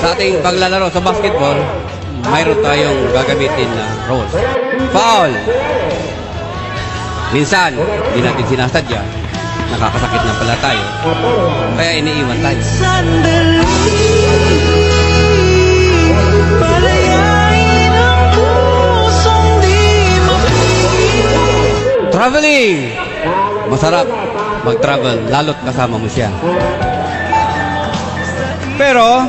Sa ating paglalaro sa basketball, mayroon tayong gagamitin na rules. Foul! Minsan, hindi natin sinasadya. Nakakasakit na pala tayo. Kaya iniiwan tayo. Traveling! Masarap mag-travel, lalo't kasama mo siya. Pero,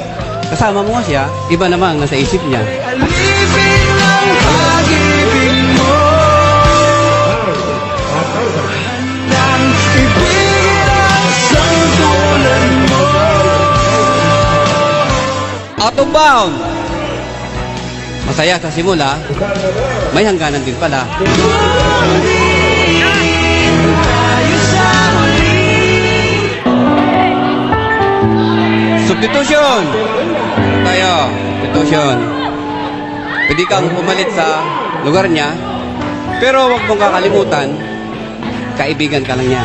kasama mo siya, iba namang nasa isip niya. Alipin ang pag-ibig mo, handang ibigin ang santulan mo. Out of bound! Masaya sa simula, may hangganan din pala. Substitution! Tayo, substitution. Pwede kang pumalit sa lugar niya, pero huwag mong kakalimutan, kaibigan ka lang niya.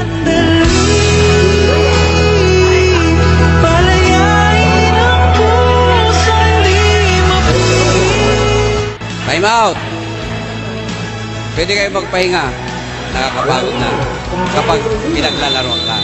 Time out! Pwede kayo magpahinga. Nakakapagod na kapag pinaglalaro ka.